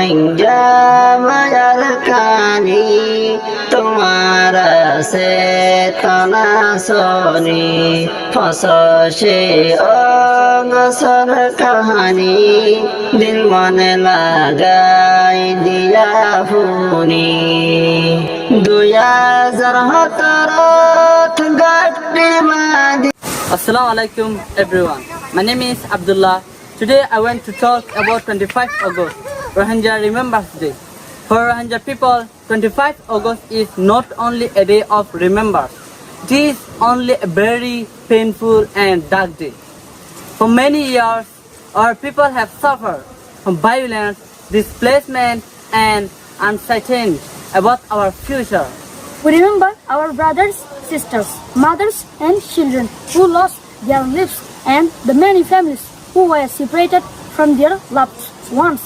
হাইয়া মায়ার কানি তোমার সে তনা সনি ফসে অগসর কাহানি দিল মনে লাগাই দিয়া ফুনি 2017 গাটি মাদি। Assalamu alaikum everyone. My name is Abdullah. Today I want to talk about 25 August, Rohingya Remembrance Day. For Rohingya people, 25 August is not only a day of remembrance, it is only a very painful and dark day. For many years, our people have suffered from violence, displacement and uncertainty about our future. We remember our brothers, sisters, mothers and children who lost their lives and the many families who were separated from their loved ones.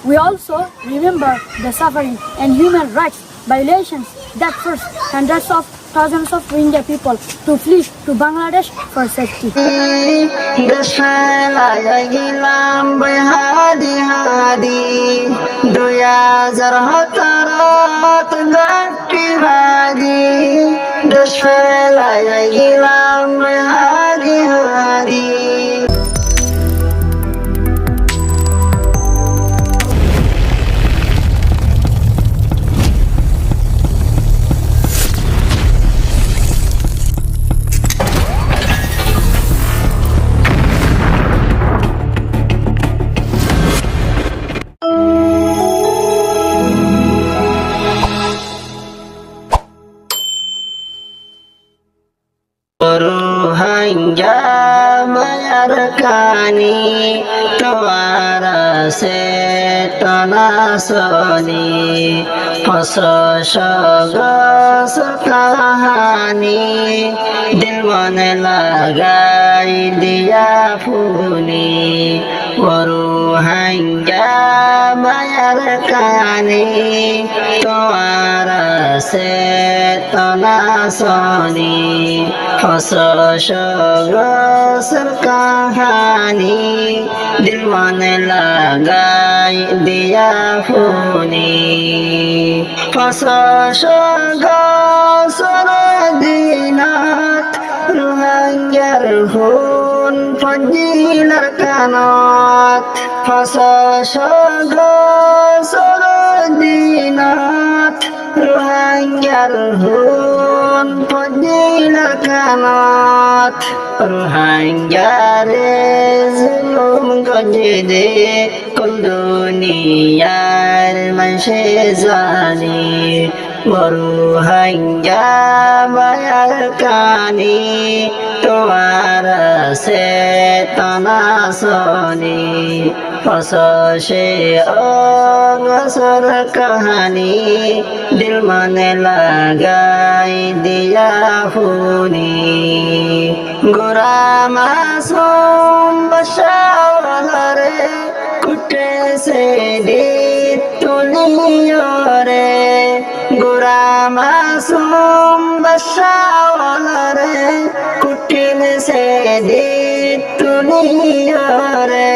We also remember the suffering and human rights violations that forced hundreds of thousands of Rohingya people to flee to Bangladesh for safety. হাইয়া মায়ার কানি তোমার সে তনা Sony ফসস গস কাহানি দিল মনে লাগাই দিয়া funny বড় হাইয়া মায়ার কানি তোমার সে তনা সনি ফসস গসর কাহানি দিল মনে লাগাই দিয়া ফুনি ফসস গসর দিনাত রোহিঙ্গার হুন ফজিলার কানত ফসস গসর দিনাত রোহিঙ্গার হুন ফজিলার কানত রোহিঙ্গারে জুলুম গজদে কুল দুনিয়ার মানসে জানি রোহিঙ্গা মায়ার কানি তোমার সে তনা সনি ফসে অগসর কাহানি দিল মনে লাগাই দিয়া ফুনি গোরা মাসুম বসাওয়ারে কুটে সে দি তুলিয়রে গোরা মাসুম বসাওয়ারে কুটিল সে দি তুলিয়রে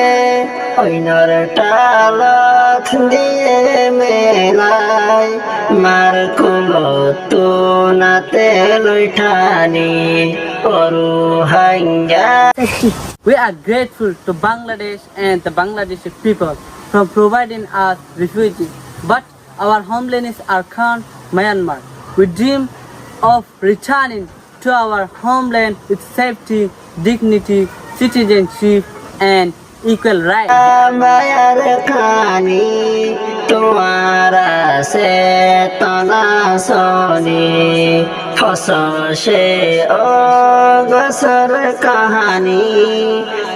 ওইনর টালত দিয়ে মেলাই মার কুলত নাতে লইঠানি অরু হাইয়া। We are grateful to Bangladesh and the Bangladeshi people for providing us refugees, but our homeland is Arakan, Myanmar. We dream of returning to our homeland with safety, dignity, citizenship and equal rights. মায়ার কানি তোমার সে তনা Sony ফসে অগসর কাহানি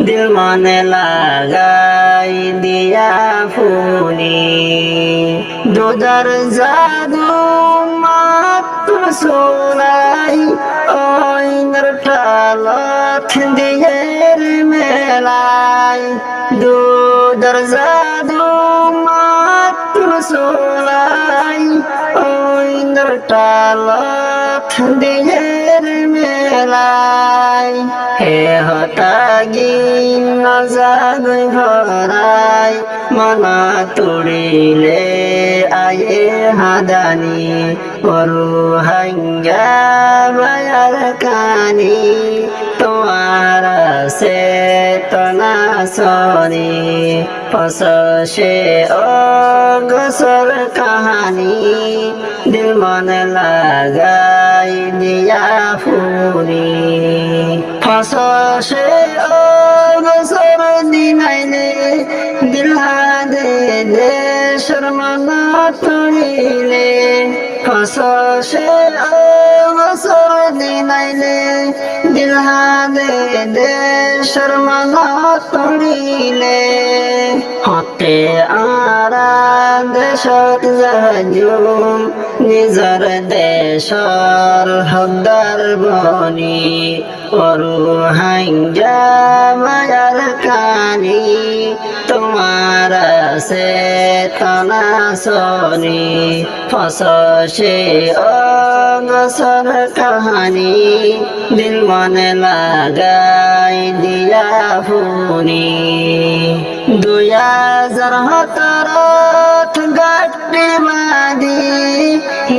দিল মনে লাগাই দিয়া funny দুদার জাদু মাত্র সোলাই ওইনর টালত দিয়ে মেলাই দুদার জাদু মাত্র সোলাই ওইনর টালত দিয়ে পেলাই হে হতাগি নজাগৈ ভৰাই মনা তুৰিলে আয়ে হাদানি গৰু হাঙ্গা বায়ার কানি তোমার চেতনা সনি ফসে অগসর কাহানি দিল মন লাগাই দিয়া ফুনি ফসে অগসর দিনাইলে দিলহা দে দেশর মন তুলিলে ফসে অগসর দিনাইলে দিলহা দে দেশর মন তুলিলে হতে আরা দেশত জাজুম নিজর দেশর হকদার বনি অরু হাঙ্গা মায়ার কানি তোমার চেতনা সনি ফসে অগসর কাহানি দিল মনে লাগাই দিয়া ফুনি 2017 গাটি মাদি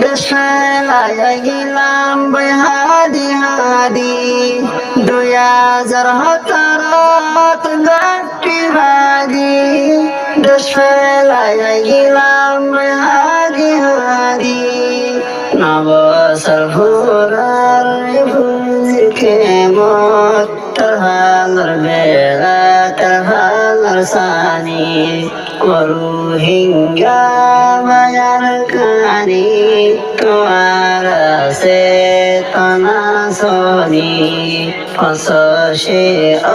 দেশালায় গেলাম বহাদি হাদি 2017 গাটি মাদি দেশালায় গেলাম বহাদি হাদি নবসর ভোরার ফুলকে মত তাহালর বেলা তাহালর সানি করু হিঙ্গা মায়ার কানি তোমার চেতনা সনি ফসে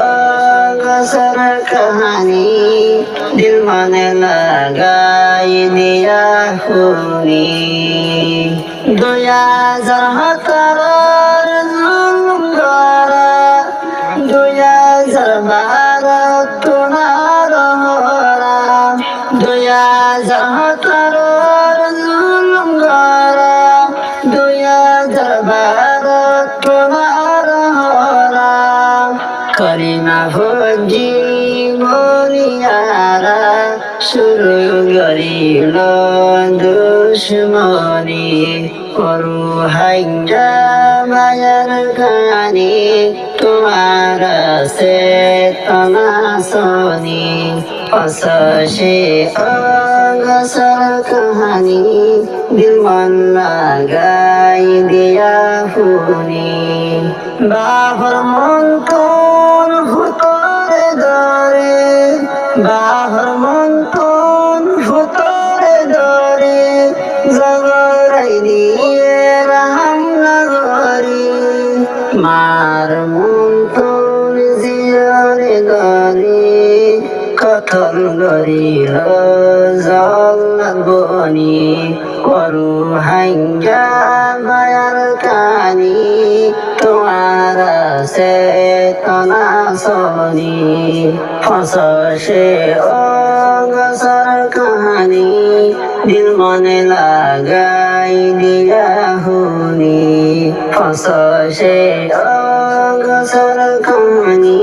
অগসর কাহানি দিল মনে লাগাই দিয়া ফুনি 2017 জুলুম করা 2012 তোমার হরা 2017 জুলুম করা 2012 তোমার হরা করিমা ভোজি মরিয়ারা শুরু করিল দুশ্মনী করু হাঙ্গা মায়ার কানি তোমার চেতনা সনি ফসে অগসর কাহানি দিল মন লাগাই দিয়া ফুনি বাহর মন তোর ভুতরে দরে বাহর মন তোর ভুতরে দরে জগরাই দিয়ে রাম নগরি মার মন তোর জিয়রে গরি কথন গরিল জল বনি করু হাঙ্গা মায়ার কানি তোমার চেতনা সনি ফসে অগসর কাহানি দিল মনে লাগাই দিয়া হুনি ফসে অগসর কাহানি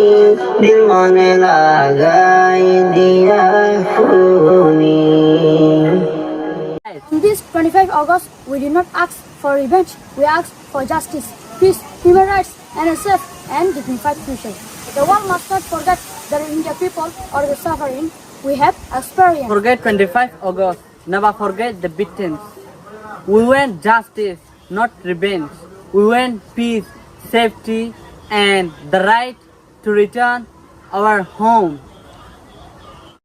দিল মনে লাগাই দিয়া হুনি On this 25 August, we did not ask for revenge, we asked for justice, peace, human rights, and a safe and dignified future. The world must not forget the Rohingya people or the suffering we have experienced. Forget 25 August. Never forget the victims. We want justice, not revenge. We want peace, safety, and the right to return our home.